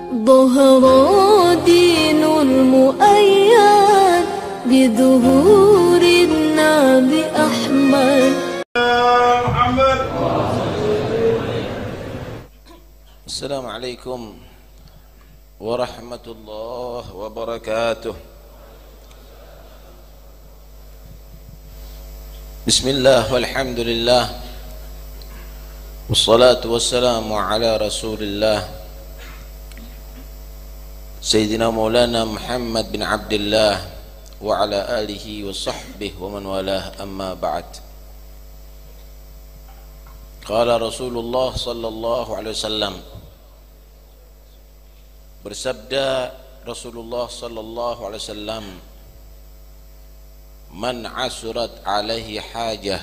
ظهر دين المؤيد بظهور النبي أحمد محمد. السلام عليكم ورحمة الله وبركاته. بسم الله والحمد لله والصلاة والسلام على رسول الله سيدنا مولانا محمد بن عبد الله وعلى آله وصحبه ومن والاه. أما بعد، قال رسول الله صلى الله عليه وسلم, bersabda Rasulullah sallallahu alaihi wasallam, man asurat alaihi hajah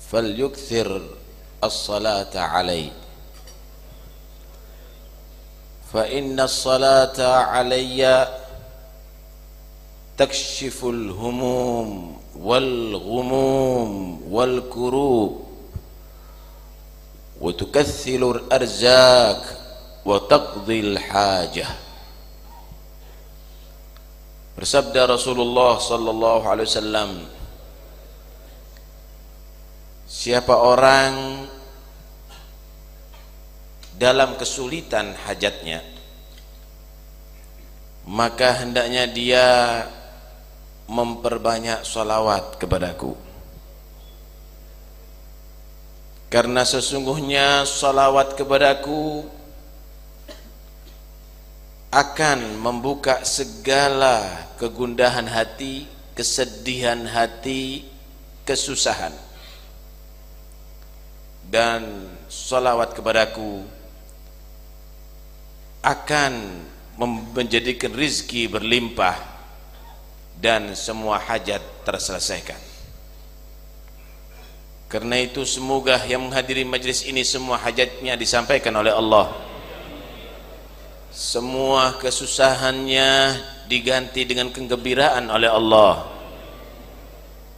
falyukthir as-salata alaihi fa inna as-salata alayya takshiful humum wal ghumum wal kurub wa tukaththilur arzak wa taqdil hajah. Bersabda Rasulullah sallallahu alaihi wasallam, siapa orang dalam kesulitan hajatnya, maka hendaknya dia memperbanyak salawat kepadaku, karena sesungguhnya salawat kepadaku akan membuka segala kegundahan hati, kesedihan hati, kesusahan. Dan salawat kepadaku akan menjadikan rizki berlimpah dan semua hajat terselesaikan. Karena itu semoga yang menghadiri majlis ini semua hajatnya disampaikan oleh Allah, semua kesusahannya diganti dengan kegembiraan oleh Allah,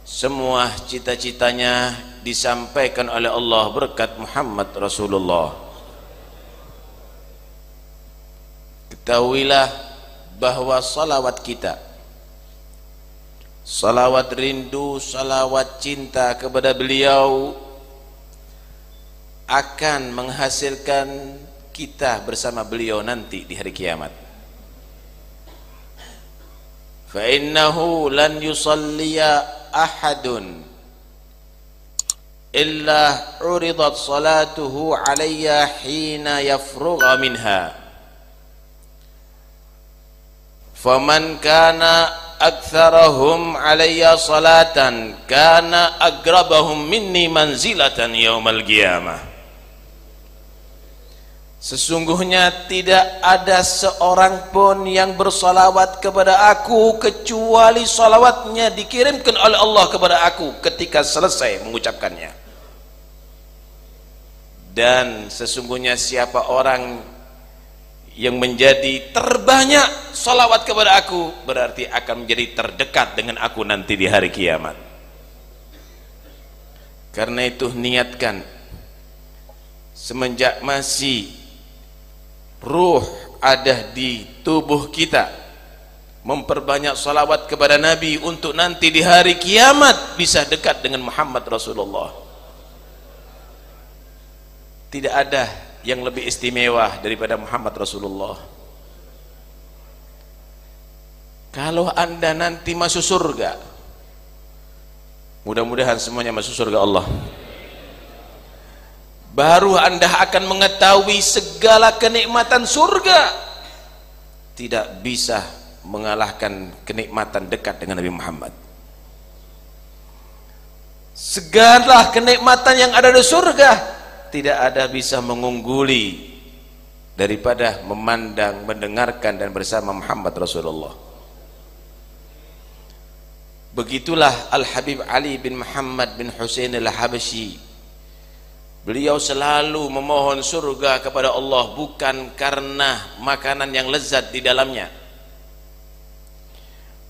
semua cita-citanya disampaikan oleh Allah berkat Muhammad Rasulullah. Ketahuilah bahwa salawat kita, salawat rindu, salawat cinta kepada beliau akan menghasilkan kita bersama beliau nanti di hari kiamat. Fa innahu lan yusalliya ahadun illa uridat salatuhu alayya hina yafrugha minha faman kana aktsarahum alayya salatan kana aqrabahum minni manzilatan yaumal qiyamah. Sesungguhnya tidak ada seorang pun yang bersalawat kepada aku kecuali salawatnya dikirimkan oleh Allah kepada aku ketika selesai mengucapkannya. Dan sesungguhnya siapa orang yang menjadi terbanyak salawat kepada aku berarti akan menjadi terdekat dengan aku nanti di hari kiamat. Karena itu niatkan semenjak masih ruh ada di tubuh kita, memperbanyak salawat kepada Nabi untuk nanti di hari kiamat bisa dekat dengan Muhammad Rasulullah. Tidak ada yang lebih istimewa daripada Muhammad Rasulullah. Kalau anda nanti masuk surga, mudah-mudahan semuanya masuk surga Allah, baru anda akan mengetahui segala kenikmatan surga tidak bisa mengalahkan kenikmatan dekat dengan Nabi Muhammad. Segala kenikmatan yang ada di surga tidak ada bisa mengungguli daripada memandang, mendengarkan dan bersama Muhammad Rasulullah. Begitulah Al-Habib Ali bin Muhammad bin Husain Al-Habasyi. Beliau selalu memohon surga kepada Allah bukan karena makanan yang lezat di dalamnya,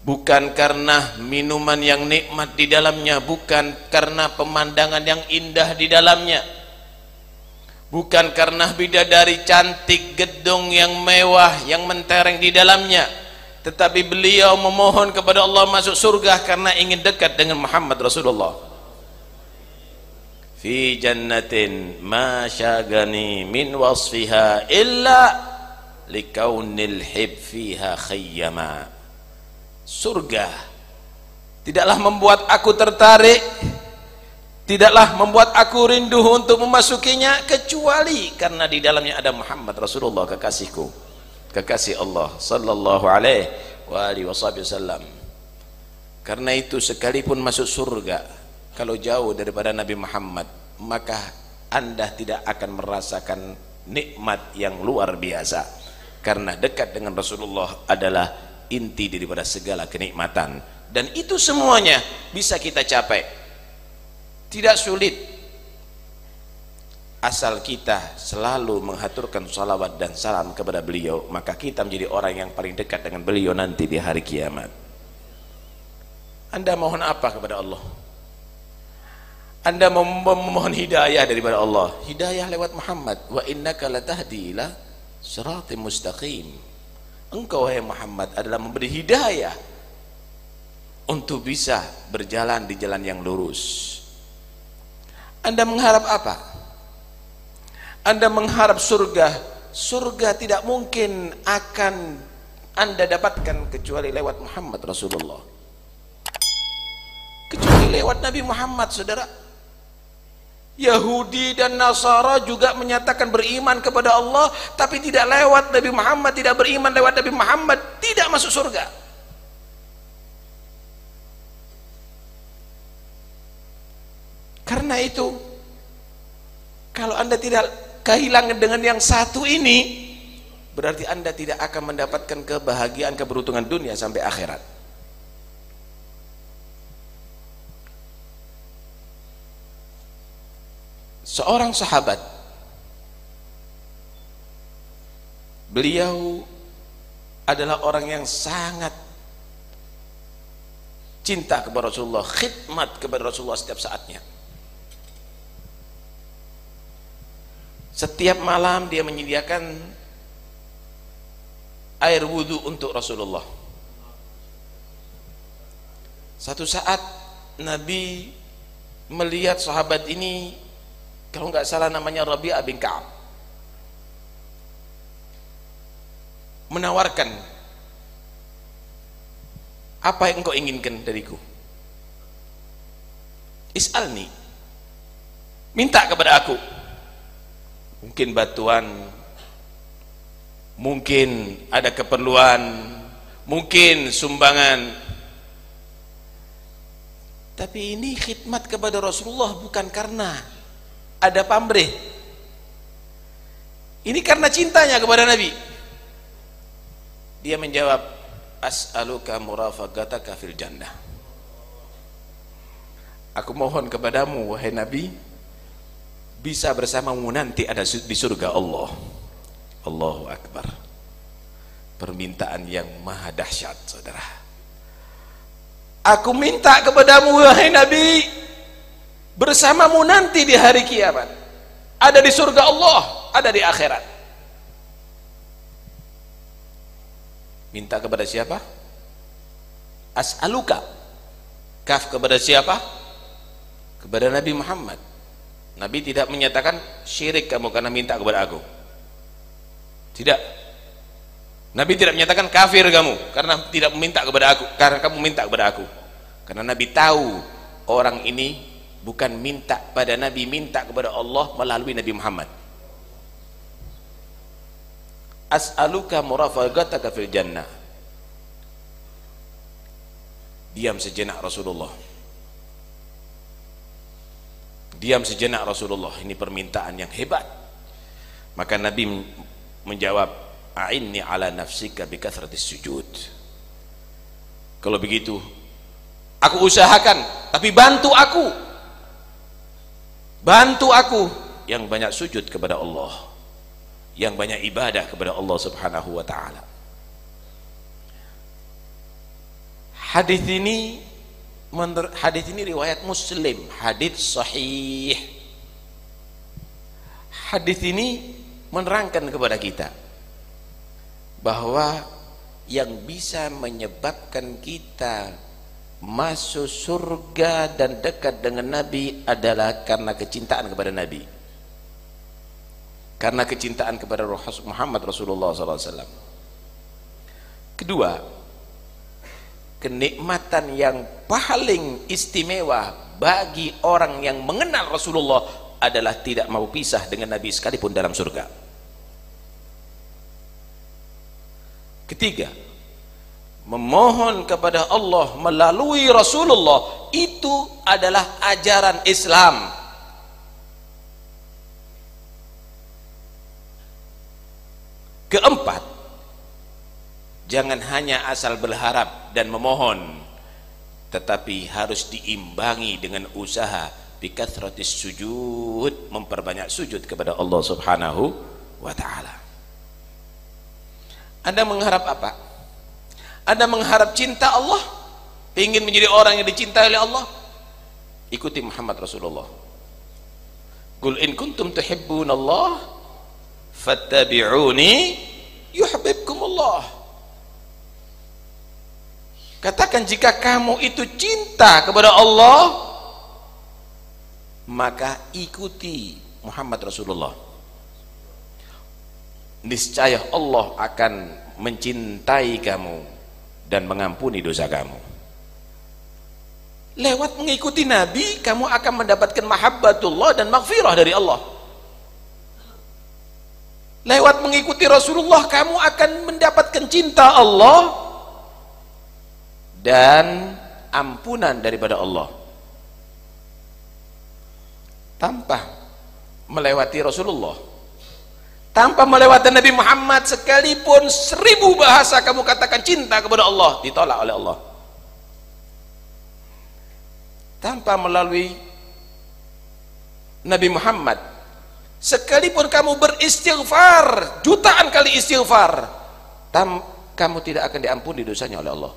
bukan karena minuman yang nikmat di dalamnya, bukan karena pemandangan yang indah di dalamnya, bukan karena bidadari cantik, gedung yang mewah yang mentereng di dalamnya, tetapi beliau memohon kepada Allah masuk surga karena ingin dekat dengan Muhammad Rasulullah. Fi jannatin ma syagani min wasfiha illa likaunil hib fiha khayyama. Surga tidaklah membuat aku tertarik, tidaklah membuat aku rindu untuk memasukinya, kecuali karena di dalamnya ada Muhammad Rasulullah, kekasihku, kekasih Allah sallallahu alaihi wasallam. Karena itu sekalipun masuk surga, kalau jauh daripada Nabi Muhammad, maka Anda tidak akan merasakan nikmat yang luar biasa, karena dekat dengan Rasulullah adalah inti daripada segala kenikmatan. Dan itu semuanya bisa kita capai, tidak sulit, asal kita selalu menghaturkan salawat dan salam kepada beliau, maka kita menjadi orang yang paling dekat dengan beliau nanti di hari kiamat. Anda mohon apa kepada Allah? Anda memohon hidayah daripada Allah, hidayah lewat Muhammad. Wa innaka latahdi ila siratim mustaqim. Engkau wahai Muhammad adalah memberi hidayah untuk bisa berjalan di jalan yang lurus. Anda mengharap apa? Anda mengharap surga. Surga tidak mungkin akan Anda dapatkan kecuali lewat Muhammad Rasulullah, kecuali lewat Nabi Muhammad. Saudara, Yahudi dan Nasara juga menyatakan beriman kepada Allah, tapi tidak lewat Nabi Muhammad, tidak beriman lewat Nabi Muhammad, tidak masuk surga. Karena itu, kalau Anda tidak kehilangan dengan yang satu ini, berarti Anda tidak akan mendapatkan kebahagiaan, keberuntungan dunia sampai akhirat. Seorang sahabat, beliau adalah orang yang sangat cinta kepada Rasulullah, khidmat kepada Rasulullah setiap saatnya. Setiap malam dia menyediakan air wudhu untuk Rasulullah. Satu saat Nabi melihat sahabat ini, kalau nggak salah namanya Rabi'ah bin Ka'ab, menawarkan, apa yang engkau inginkan dariku? Is'alni, minta kepada aku. Mungkin bantuan, mungkin ada keperluan, mungkin sumbangan. Tapi ini khidmat kepada Rasulullah bukan karena ada pamrih, ini karena cintanya kepada Nabi. Dia menjawab, as'aluka murafaqataka fil jannah. Aku mohon kepadamu wahai Nabi, bisa bersamamu nanti ada di surga Allah. Allahu Akbar. Permintaan yang maha dahsyat, saudara. Aku minta kepadamu wahai Nabi, bersamamu nanti di hari kiamat, ada di surga Allah, ada di akhirat. Minta kepada siapa? As'aluka. Kaf kepada siapa? Kepada Nabi Muhammad. Nabi tidak menyatakan syirik kamu karena minta kepada aku, tidak. Nabi tidak menyatakan kafir kamu karena tidak meminta kepada aku, karena kamu minta kepada aku. Karena Nabi tahu orang ini bukan minta pada Nabi, minta kepada Allah melalui Nabi Muhammad. As'aluka murafaqataka fil jannah. Diam sejenak Rasulullah. Diam sejenak Rasulullah. Ini permintaan yang hebat. Maka Nabi menjawab, a'inni ala nafsika bi kathratis sujud. Kalau begitu, aku usahakan, tapi bantu aku. Bantu aku yang banyak sujud kepada Allah, yang banyak ibadah kepada Allah Subhanahu wa taala. Hadis ini riwayat Muslim, hadis sahih. Hadis ini menerangkan kepada kita bahwa yang bisa menyebabkan kita masuk surga dan dekat dengan Nabi adalah karena kecintaan kepada Nabi, karena kecintaan kepada Muhammad Rasulullah SAW. Kedua, kenikmatan yang paling istimewa bagi orang yang mengenal Rasulullah adalah tidak mau pisah dengan Nabi sekalipun dalam surga. Ketiga, memohon kepada Allah melalui Rasulullah itu adalah ajaran Islam. Keempat, jangan hanya asal berharap dan memohon, tetapi harus diimbangi dengan usaha bikathratis sujud, memperbanyak sujud kepada Allah Subhanahu wa ta'ala. Anda mengharap apa? Anda mengharap cinta Allah, ingin menjadi orang yang dicintai oleh Allah, ikuti Muhammad Rasulullah. Qul in kuntum tuhibbunallah fattabi'uni yuhibbukumullah. Katakan jika kamu itu cinta kepada Allah, maka ikuti Muhammad Rasulullah. Niscaya Allah akan mencintai kamu dan mengampuni dosa kamu. Lewat mengikuti Nabi, kamu akan mendapatkan mahabbatullah dan maghfirah dari Allah. Lewat mengikuti Rasulullah, kamu akan mendapatkan cinta Allah dan ampunan daripada Allah. Tanpa melewati Rasulullah, tanpa melewati Nabi Muhammad, sekalipun 1000 bahasa kamu katakan cinta kepada Allah, ditolak oleh Allah. Tanpa melalui Nabi Muhammad, sekalipun kamu beristighfar jutaan kali istighfar, kamu tidak akan diampuni dosanya oleh Allah.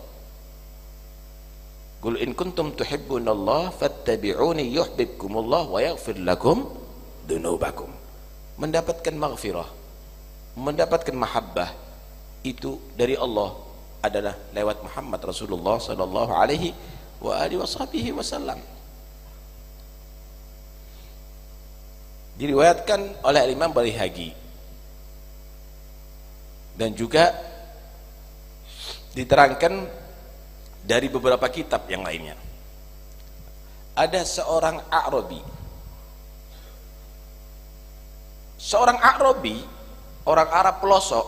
Qul in kuntum tuhibbunallah fattabi'uni yuhibbukumullah wa yaghfir lakum dzunubakum. Mendapatkan maghfirah, mendapatkan mahabbah itu dari Allah adalah lewat Muhammad Rasulullah sallallahu alaihi wa alihi wasallam. Diriwayatkan oleh Imam Baihaqi dan juga diterangkan dari beberapa kitab yang lainnya. Ada seorang A'rabi, orang Arab pelosok,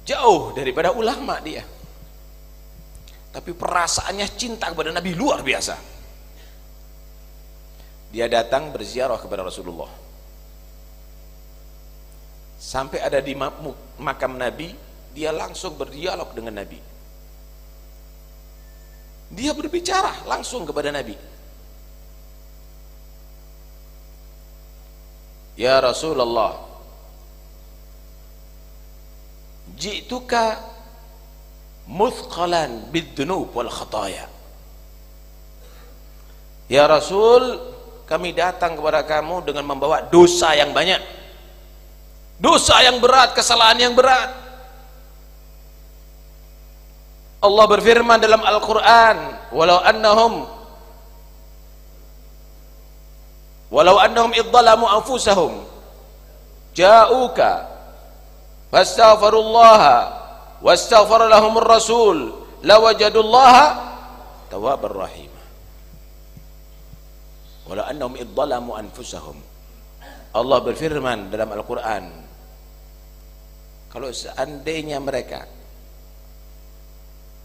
jauh daripada ulama dia, tapi perasaannya cinta kepada Nabi luar biasa. Dia datang berziarah kepada Rasulullah, sampai ada di makam Nabi, dia langsung berdialog dengan Nabi. Dia berbicara langsung kepada Nabi. Ya Rasulullah, ji'tuka muthqalan bid-dunub wal khataya. Ya Rasul, kami datang kepada kamu dengan membawa dosa yang banyak, dosa yang berat, kesalahan yang berat. Allah berfirman dalam Al-Quran, walau annahum idzalamu anfusahum ja'uka fastaghfirullaha wastaghfara lahumur rasul lawajadullaha tawwabar rahim. Walau annahum idzalamu anfusahum, Allah berfirman dalam Al-Quran, kalau seandainya mereka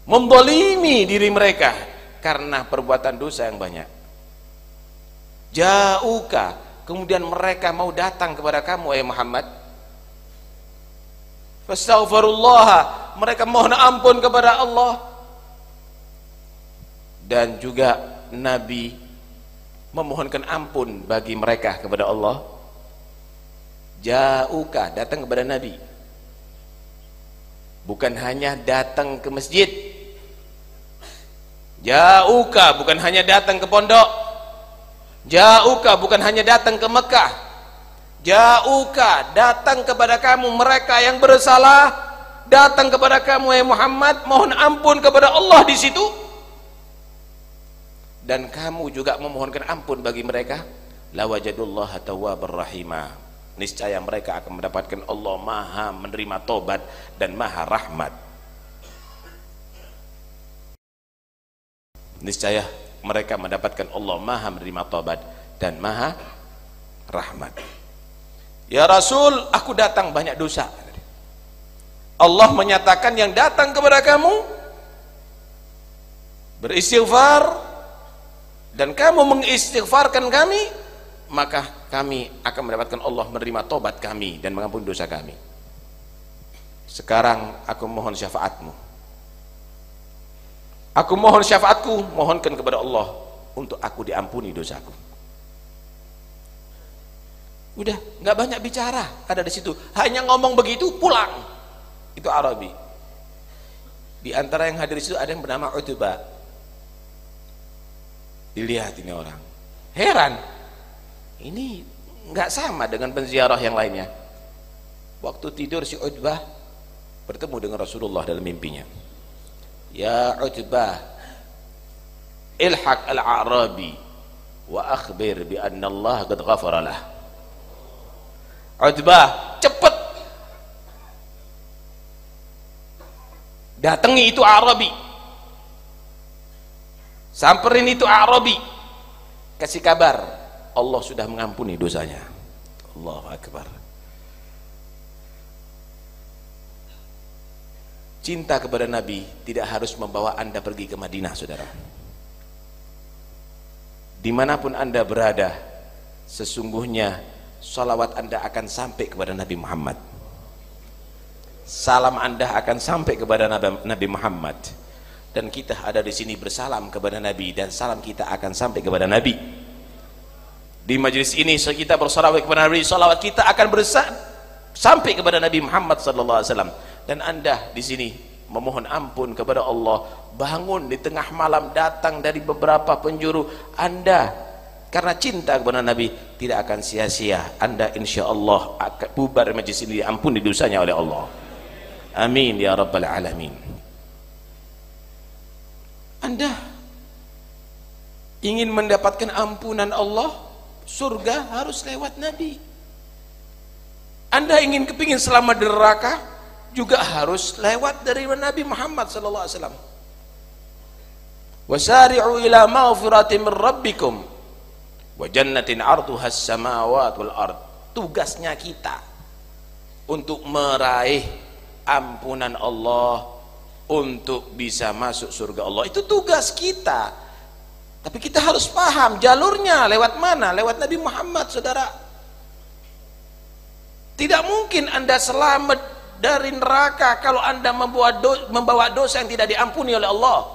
menzalimi diri mereka karena perbuatan dosa yang banyak, ja'uka, kemudian mereka mau datang kepada kamu wahai Muhammad, fastaghfirullah, mereka mohon ampun kepada Allah, dan juga Nabi memohonkan ampun bagi mereka kepada Allah. Ja'uka, datang kepada Nabi, bukan hanya datang ke masjid. Ja'uka, bukan hanya datang ke pondok. Ja'uka, bukan hanya datang ke Mekah, Ja'uka, datang kepada kamu mereka yang bersalah, datang kepada kamu ya Muhammad, mohon ampun kepada Allah di situ, dan kamu juga memohonkan ampun bagi mereka. Lawajadullaha tawwabar rahimah, niscaya mereka akan mendapatkan Allah maha menerima tobat dan maha rahmat. Niscaya mereka mendapatkan Allah maha menerima tobat dan maha rahmat. Ya Rasul, aku datang banyak dosa. Allah menyatakan yang datang kepada kamu beristighfar dan kamu mengistighfarkan kami, maka kami akan mendapatkan Allah menerima tobat kami dan mengampuni dosa kami. Sekarang aku mohon syafaatmu, aku mohon syafaatku, mohonkan kepada Allah untuk aku diampuni dosaku. Udah, nggak banyak bicara, ada di situ, hanya ngomong begitu pulang. Itu Arabi. Di antara yang hadir di situ ada yang bernama Utbah. Dilihat ini orang, heran, ini nggak sama dengan penziarah yang lainnya. Waktu tidur si Utbah bertemu dengan Rasulullah dalam mimpinya. Ya Utbah, ilhaq al-Arabi wa akhbir bi anna Allah qad ghafara lah. Utbah, cepet datangi itu Arabi, samperin itu Arabi, kasih kabar Allah sudah mengampuni dosanya. Allahu Akbar. Cinta kepada Nabi tidak harus membawa Anda pergi ke Madinah, saudara. Dimanapun Anda berada, sesungguhnya salawat Anda akan sampai kepada Nabi Muhammad, salam Anda akan sampai kepada Nabi Muhammad, dan kita ada di sini bersalam kepada Nabi dan salam kita akan sampai kepada Nabi. Di majelis ini kita bersalawat kepada Nabi, salawat kita akan sampai kepada Nabi Muhammad sallallahu alaihi wasallam. Dan Anda di sini memohon ampun kepada Allah, bangun di tengah malam datang dari beberapa penjuru, Anda karena cinta kepada Nabi tidak akan sia-sia. Anda insya Allah akan bubar majlis ini, diampuni dosanya oleh Allah. Amin ya rabbal alamin. Anda ingin mendapatkan ampunan Allah, surga harus lewat Nabi. Anda ingin kepingin selamat dari neraka, juga harus lewat dari Nabi Muhammad sallallahu alaihi wasallam. Wasari'u ila maghfiratin min rabbikum wa jannatin 'arduha as-samawati wal ard. Tugasnya kita untuk meraih ampunan Allah, untuk bisa masuk surga Allah. Itu tugas kita. Tapi kita harus paham jalurnya lewat mana? Lewat Nabi Muhammad, saudara. Tidak mungkin Anda selamat dari neraka kalau Anda membawa dosa yang tidak diampuni oleh Allah,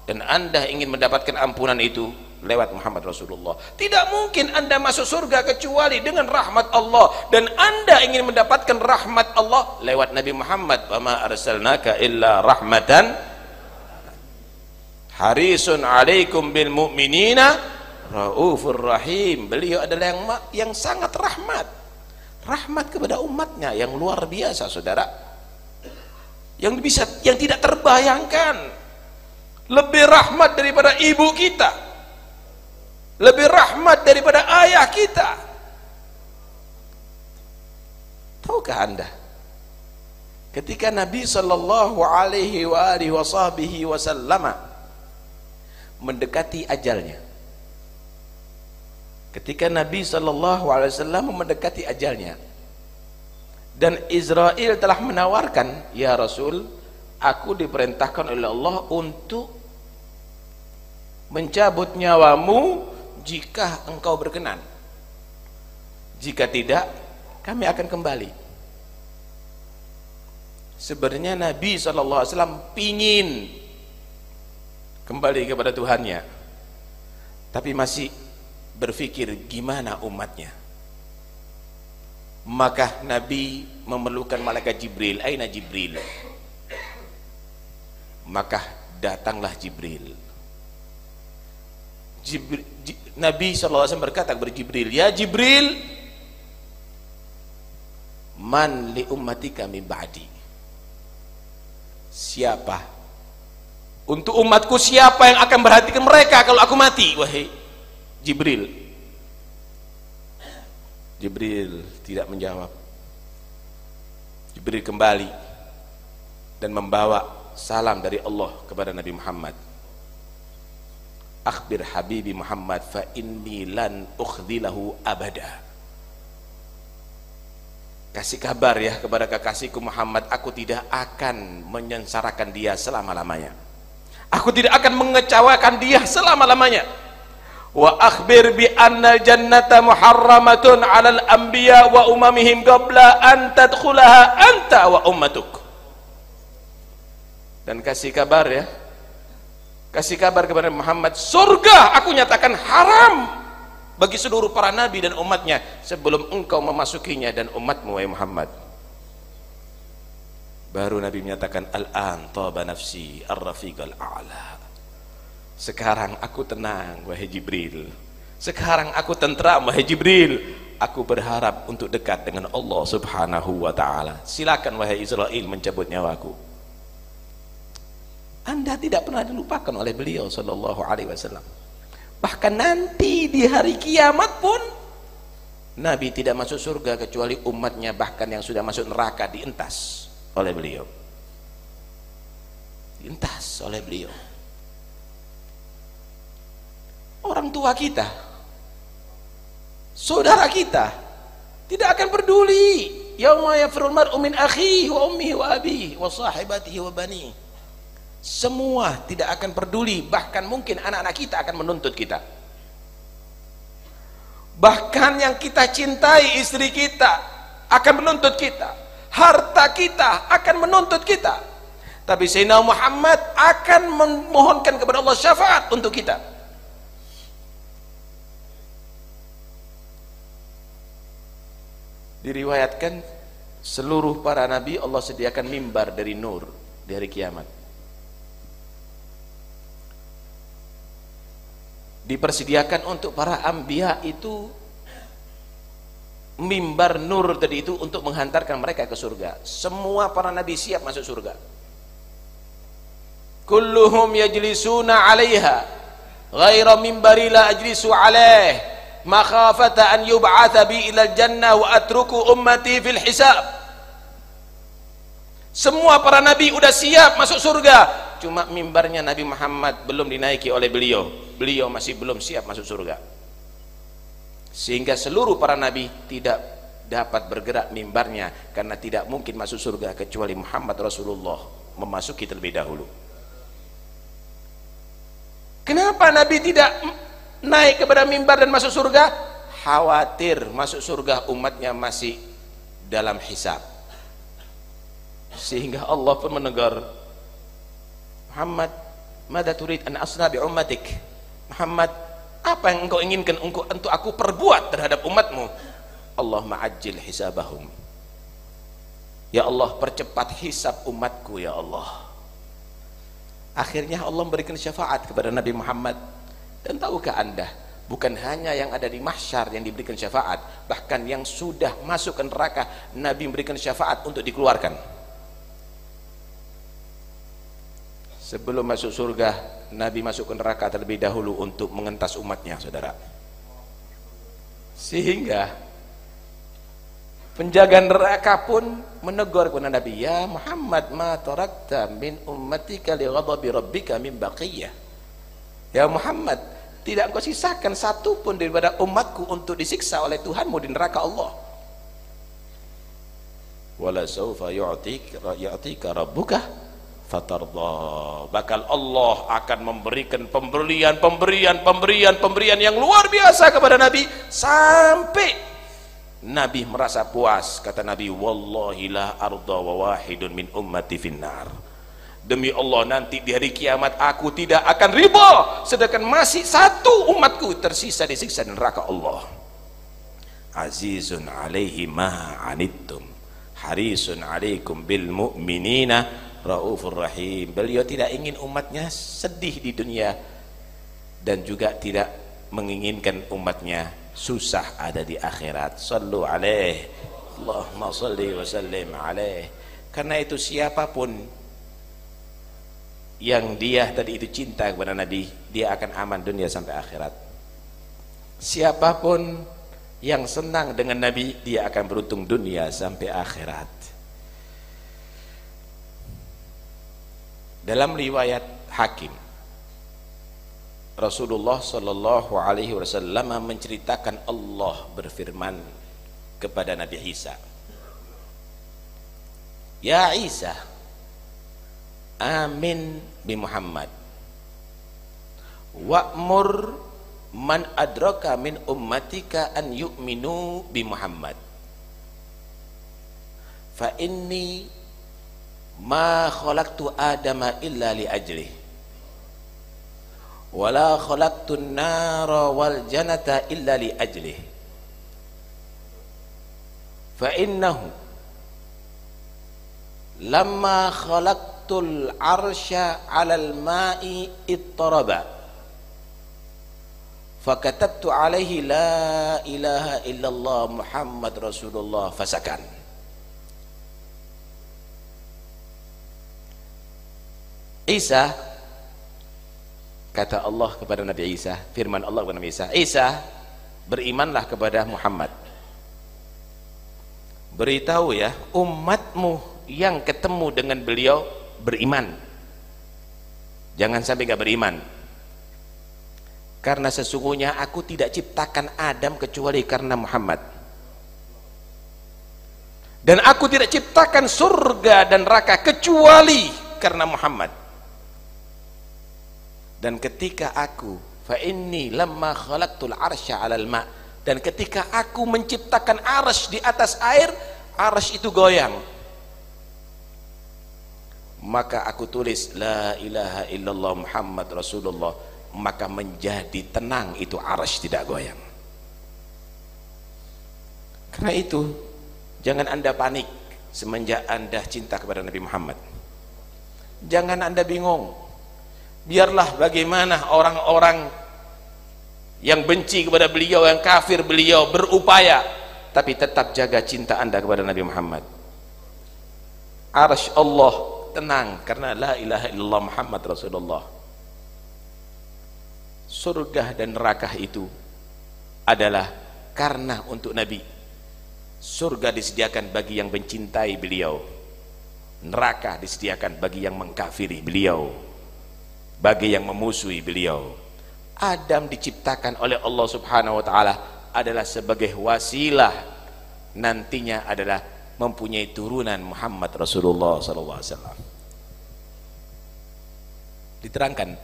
dan Anda ingin mendapatkan ampunan itu lewat Muhammad Rasulullah. Tidak mungkin Anda masuk surga kecuali dengan rahmat Allah, dan Anda ingin mendapatkan rahmat Allah lewat Nabi Muhammad. Wa ma arsalnaka illa rahmatan harisun alaikum bil mu'minina raufur rahim. Beliau adalah yang sangat rahmat kepada umatnya, yang luar biasa, saudara, yang tidak terbayangkan. Lebih rahmat daripada ibu kita, lebih rahmat daripada ayah kita. Tahukah Anda, ketika Nabi sallallahu alaihi wasallam mendekati ajalnya, ketika Nabi sallallahu alaihi wasallam mendekati ajalnya, dan Israel telah menawarkan, ya Rasul, aku diperintahkan oleh Allah untuk mencabut nyawamu jika engkau berkenan, jika tidak kami akan kembali. Sebenarnya Nabi SAW pingin kembali kepada Tuhannya, tapi masih berpikir gimana umatnya. Maka Nabi memerlukan malaikat Jibril. Aina Jibril? Maka datanglah Jibril. Nabi SAW berkata kepada Jibril, ya Jibril, man li ummatika min ba'di, siapa untuk umatku, siapa yang akan perhatikan mereka kalau aku mati? Wahai Jibril. Jibril tidak menjawab. Jibril kembali dan membawa salam dari Allah kepada Nabi Muhammad. Akhbir habibi Muhammad fa inni lan ukhzilahu abada. Kasih kabar ya kepada kekasihku Muhammad, aku tidak akan menyengsarakan dia selama-lamanya. Aku tidak akan mengecewakan dia selama-lamanya. Wa akhbir bi anna jannata muharramatun 'alal anbiya wa umamihim qabla an tadkhulaha anta wa ummatuk. Dan kasih kabar ya, kasih kabar kepada Muhammad, surga aku nyatakan haram bagi seluruh para nabi dan umatnya sebelum engkau memasukinya dan umatmu wahai Muhammad. Baru Nabi menyatakan, al-an taba nafsi ar-rafiqal a'la. Sekarang aku tenang wahai Jibril, sekarang aku tentram wahai Jibril, aku berharap untuk dekat dengan Allah subhanahu wa ta'ala. Silakan wahai Israel mencabut nyawaku. Anda tidak pernah dilupakan oleh beliau sallallahu alaihi wasallam. Bahkan nanti di hari kiamat pun Nabi tidak masuk surga kecuali umatnya, bahkan yang sudah masuk neraka dientas oleh beliau, dientas oleh beliau. Orang tua kita, saudara kita tidak akan peduli. Yauma yafirul mar'u min akhihi wa ummihi wa abihi wa sahibatihi wa banihi. Semua tidak akan peduli, bahkan mungkin anak-anak kita akan menuntut kita. Bahkan yang kita cintai, istri kita akan menuntut kita, harta kita akan menuntut kita. Tapi Sayyidina Muhammad akan memohonkan kepada Allah syafaat untuk kita. Diriwayatkan seluruh para nabi Allah sediakan mimbar dari nur di hari kiamat. Dipersediakan untuk para anbiya itu mimbar nur tadi itu untuk menghantarkan mereka ke surga. Semua para nabi siap masuk surga. Kulluhum yajlisuna 'alaiha ghaira mimbari la ajlisu 'alaih makhafata an yub'atha bi ila jannah wa atruku ummati fil hisab. Semua para nabi udah siap masuk surga, cuma mimbarnya Nabi Muhammad belum dinaiki oleh beliau. Beliau masih belum siap masuk surga, sehingga seluruh para nabi tidak dapat bergerak mimbarnya, karena tidak mungkin masuk surga kecuali Muhammad Rasulullah memasuki terlebih dahulu. Kenapa nabi tidak naik kepada mimbar dan masuk surga? Khawatir masuk surga umatnya masih dalam hisab, sehingga Allah pun menegur Muhammad, mada turid an asna bi ummatik. Muhammad, apa yang engkau inginkan untuk aku perbuat terhadap umatmu? Allahumma ajil hisabahum. Ya Allah, percepat hisab umatku ya Allah. Akhirnya Allah memberikan syafaat kepada Nabi Muhammad. Dan tahukah anda, bukan hanya yang ada di mahsyar yang diberikan syafaat, bahkan yang sudah masuk ke neraka Nabi memberikan syafaat untuk dikeluarkan. Sebelum masuk surga, Nabi masuk ke neraka terlebih dahulu untuk mengentas umatnya, saudara. Sehingga penjaga neraka pun menegur kepada Nabi, ya Muhammad, ma tarakta min ummatika li ghadabi rabbika min baqiyah. Ya Muhammad, tidak engkau sisakan satu pun daripada umatku untuk disiksa oleh Tuhanmu di neraka Allah. Wala sawfa yu'tika rabbuka fatarda. Bakal Allah akan memberikan pemberian yang luar biasa kepada Nabi, sampai Nabi merasa puas. Kata Nabi, wallahi la arda wa wahidun min ummati finnar. Demi Allah, nanti di hari kiamat aku tidak akan riba sedangkan masih satu umatku tersisa disiksa di neraka Allah. Azizun alaihi ma anittum harisun alaikum bil mu'minina Raufur Rahim. Beliau tidak ingin umatnya sedih di dunia dan juga tidak menginginkan umatnya susah ada di akhirat. Sallu alaihi Allahumma salli wa sallim alaih. Karena itu siapapun yang dia tadi itu cinta kepada Nabi, dia akan aman dunia sampai akhirat. Siapapun yang senang dengan Nabi, dia akan beruntung dunia sampai akhirat. Dalam riwayat Hakim, Rasulullah sallallahu alaihi wasallam menceritakan Allah berfirman kepada Nabi Isa, "Ya Isa, amin bi Muhammad wa'mur man adraka min ummatika an yu'minu bi Muhammad fa inni ma khalaqtu adama illa li ajlih wala khalaqtu an-nara wal jannata illa li ajlih fa innahu lamma khalaqtul arsya 'alal ma'i ittaraba fakatabtu alaihi la ilaha illallah Muhammad Rasulullah fasakan." Isa, kata Allah kepada Nabi Isa, firman Allah kepada Nabi Isa, "Isa, berimanlah kepada Muhammad. Beritahu ya umatmu yang ketemu dengan beliau beriman. Jangan sampai gak beriman. Karena sesungguhnya aku tidak ciptakan Adam kecuali karena Muhammad. Dan aku tidak ciptakan surga dan neraka kecuali karena Muhammad. Dan ketika aku fa inni lamma khalaqtul arsya 'alal ma', dan ketika aku menciptakan arsy di atas air, arsy itu goyang. Maka aku tulis la ilaha illallah Muhammad Rasulullah, maka menjadi tenang itu arsy tidak goyang. Karena itu jangan Anda panik semenjak Anda cinta kepada Nabi Muhammad. Jangan Anda bingung. Biarlah bagaimana orang-orang yang benci kepada beliau, yang kafir beliau berupaya, tapi tetap jaga cinta Anda kepada Nabi Muhammad. Arsy Allah tenang karena la ilaha illallah Muhammad Rasulullah. Surga dan neraka itu adalah karena untuk Nabi. Surga disediakan bagi yang mencintai beliau, neraka disediakan bagi yang mengkafiri beliau, bagi yang memusuhi beliau. Adam diciptakan oleh Allah subhanahu wa ta'ala adalah sebagai wasilah, nantinya adalah mempunyai turunan Muhammad Rasulullah SAW. Diterangkan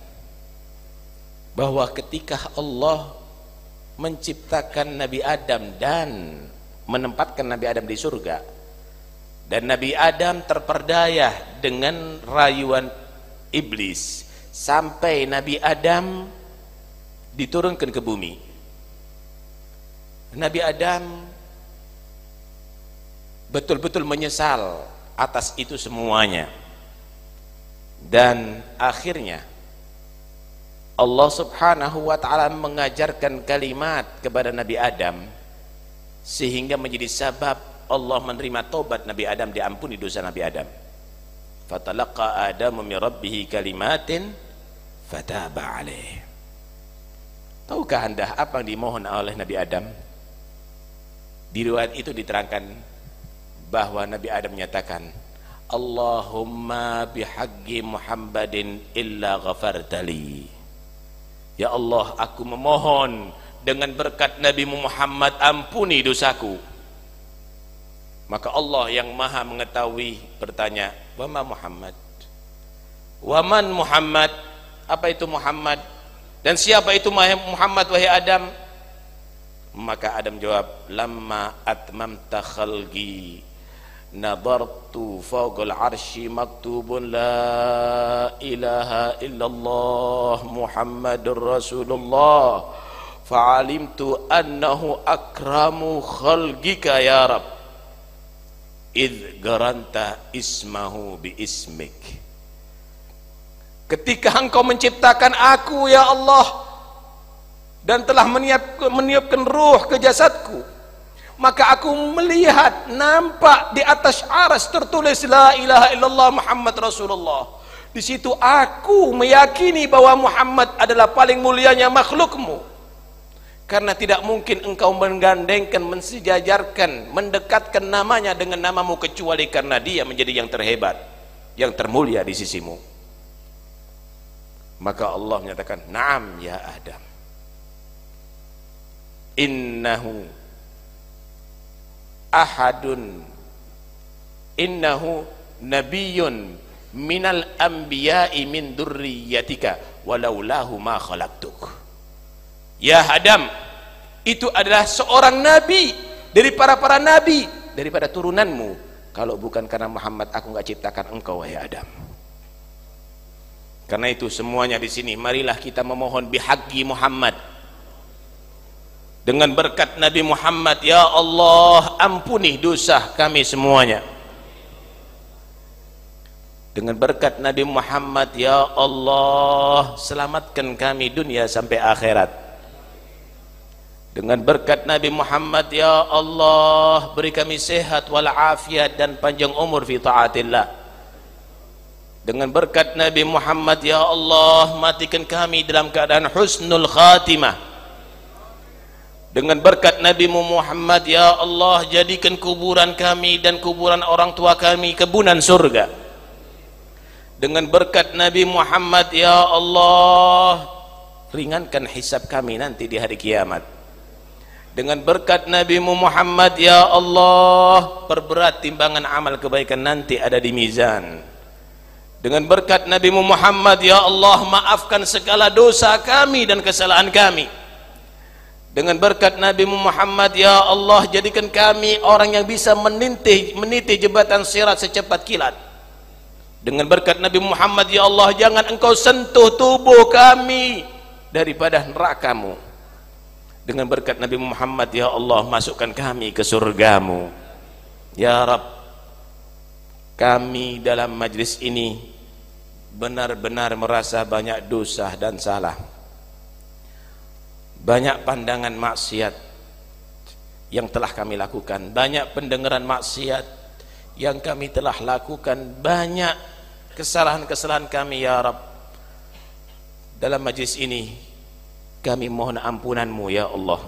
bahwa ketika Allah menciptakan Nabi Adam dan menempatkan Nabi Adam di surga, dan Nabi Adam terperdaya dengan rayuan iblis sampai Nabi Adam diturunkan ke bumi. Nabi Adam betul-betul menyesal atas itu semuanya, dan akhirnya Allah subhanahu wa ta'ala mengajarkan kalimat kepada Nabi Adam sehingga menjadi sebab Allah menerima taubat Nabi Adam, diampuni dosa Nabi Adam. Fatalaqa Adamu min rabbih kalimatin fataba alaih. Tahukah Anda apa yang dimohon oleh Nabi Adam? Di riwayat itu diterangkan bahwa Nabi Adam menyatakan, Allahumma bihaqqi Muhammadin illa ghafartali. Ya Allah, aku memohon dengan berkat Nabi Muhammad, ampuni dosaku. Maka Allah yang maha mengetahui bertanya, wama Muhammad? Waman Muhammad? Apa itu Muhammad? Dan siapa itu Muhammad wahai Adam? Maka Adam jawab, lamma atmamta khalqi nadartu fawqal arsy maktubun la ilaha illallah Muhammadur Rasulullah fa'alimtu annahu akramu khalqika ya Rab idh garanta ismahu bi ismik. Ketika engkau menciptakan aku ya Allah dan telah meniupkan ruh ke jasadku, maka aku melihat, nampak di atas aras tertulis la ilaha illallah Muhammad Rasulullah. Di situ aku meyakini bahwa Muhammad adalah paling mulianya makhlukmu, karena tidak mungkin engkau menggandengkan, mensejajarkan, mendekatkan namanya dengan namamu kecuali karena dia menjadi yang terhebat, yang termulia di sisimu. Maka Allah menyatakan, na'am ya Adam, innahu nabiyyun minal anbiya'i min dzurriyyatika walaulahu ma khalaqtuk. Ya Adam, itu adalah seorang nabi dari para nabi daripada turunanmu. Kalau bukan karena Muhammad, aku enggak ciptakan engkau wahai Adam. Karena itu semuanya di sini, marilah kita memohon bihaqqi Muhammad, dengan berkat Nabi Muhammad. Ya Allah, ampuni dosa kami semuanya. Dengan berkat Nabi Muhammad, ya Allah, selamatkan kami dunia sampai akhirat. Dengan berkat Nabi Muhammad, ya Allah, beri kami sehat walafiat dan panjang umur fi taatillah. Dengan berkat Nabi Muhammad, ya Allah, matikan kami dalam keadaan husnul khatimah. Dengan berkat Nabi Muhammad, ya Allah, jadikan kuburan kami dan kuburan orang tua kami kebunan surga. Dengan berkat Nabi Muhammad, ya Allah, ringankan hisab kami nanti di hari kiamat. Dengan berkat Nabi Muhammad, ya Allah, perberat timbangan amal kebaikan nanti ada di mizan. Dengan berkat Nabi Muhammad, ya Allah, maafkan segala dosa kami dan kesalahan kami. Dengan berkat Nabi Muhammad, ya Allah, jadikan kami orang yang bisa meniti jembatan sirat secepat kilat. Dengan berkat Nabi Muhammad, ya Allah, jangan engkau sentuh tubuh kami daripada neraka-Mu. Dengan berkat Nabi Muhammad, ya Allah, masukkan kami ke surga-Mu. Ya Rabb, kami dalam majlis ini benar-benar merasa banyak dosa dan salah, banyak pandangan maksiat yang telah kami lakukan, banyak pendengaran maksiat yang kami telah lakukan, banyak kesalahan-kesalahan kami. Ya Rabb, dalam majlis ini kami mohon ampunan-Mu ya Allah.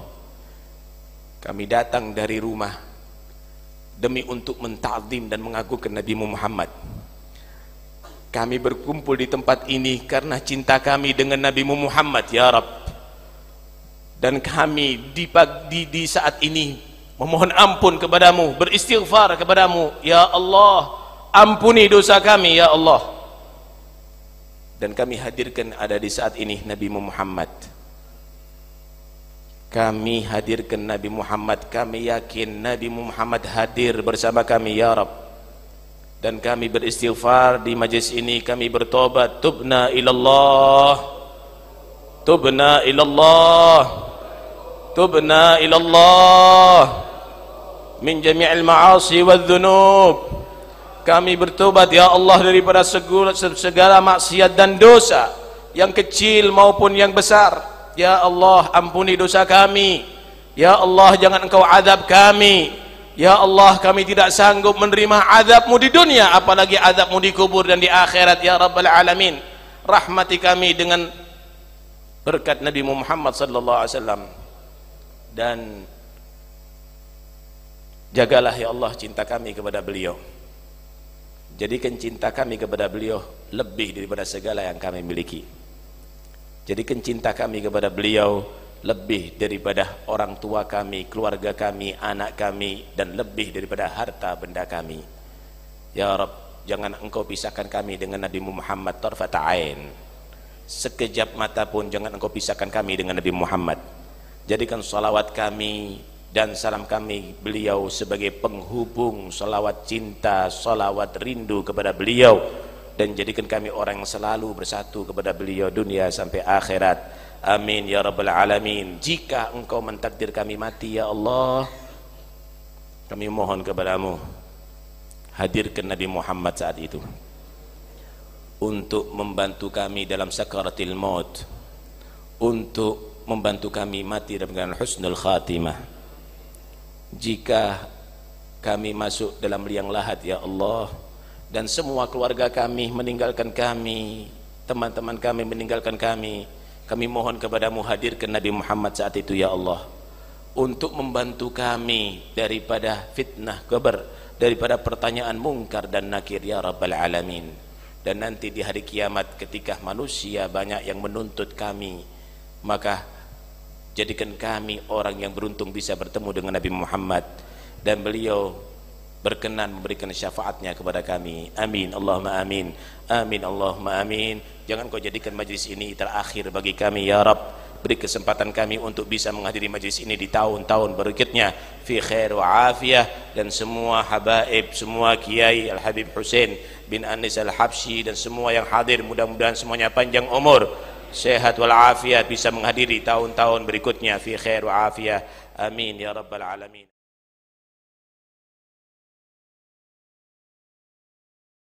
Kami datang dari rumah demi untuk menta'zim dan mengagungkan Nabi Muhammad. Kami berkumpul di tempat ini karena cinta kami dengan Nabi Muhammad ya Rabb. Dan kami di saat ini memohon ampun kepadamu, beristighfar kepadamu. Ya Allah, ampuni dosa kami ya Allah. Dan kami hadirkan ada di saat ini Nabi Muhammad. Kami hadirkan Nabi Muhammad, kami yakin Nabi Muhammad hadir bersama kami ya Rabb. Dan kami beristighfar di majlis ini, kami bertobat, tubna ilallah, tubna ilallah, tubna ilallah min jami'il ma'asi wal dhunub. Kami bertobat ya Allah daripada segala maksiat dan dosa, yang kecil maupun yang besar. Ya Allah, ampuni dosa kami. Ya Allah, jangan engkau azab kami. Ya Allah, kami tidak sanggup menerima azab-Mu di dunia, apalagi azab-Mu di kubur dan di akhirat ya Rabbal Alamin. Rahmati kami dengan berkat Nabi Muhammad sallallahu alaihi wasallam. Dan jagalah ya Allah cinta kami kepada beliau. Jadikan cinta kami kepada beliau lebih daripada segala yang kami miliki. Jadikan cinta kami kepada beliau lebih daripada orang tua kami, keluarga kami, anak kami, dan lebih daripada harta benda kami. Ya Rabb, jangan engkau pisahkan kami dengan Nabi Muhammad tarfata ain. Sekejap mata pun jangan engkau pisahkan kami dengan Nabi Muhammad. Jadikan salawat kami dan salam kami beliau sebagai penghubung salawat cinta, salawat rindu kepada beliau. Dan jadikan kami orang yang selalu bersatu kepada beliau dunia sampai akhirat. Amin ya Rabbal Alamin. Jika engkau mentakdir kami mati ya Allah, kami mohon kepadamu, hadirkan Nabi Muhammad saat itu untuk membantu kami dalam sakaratil maut, untuk membantu kami mati dengan husnul khatimah, jika kami masuk dalam liang lahat ya Allah, dan semua keluarga kami meninggalkan kami, teman-teman kami meninggalkan kami mohon kepadamu hadirkan Nabi Muhammad saat itu ya Allah, untuk membantu kami daripada fitnah kubur, daripada pertanyaan mungkar dan nakir ya Rabbal Alamin. Dan nanti di hari kiamat ketika manusia banyak yang menuntut kami, maka jadikan kami orang yang beruntung bisa bertemu dengan Nabi Muhammad dan beliau berkenan memberikan syafaatnya kepada kami. Amin Allahumma amin. Amin Allahumma amin. Jangan kau jadikan majlis ini terakhir bagi kami ya Rabb. Beri kesempatan kami untuk bisa menghadiri majlis ini di tahun-tahun berikutnya fi khair wa afiyah. Dan semua habaib, semua kiai Al-Habib Hussein bin Anis Al-Habsyi dan semua yang hadir, mudah-mudahan semuanya panjang umur, sehat wal afiyah, bisa menghadiri tahun-tahun berikutnya fi khair wa afiyah. Amin ya Rabbal Alamin.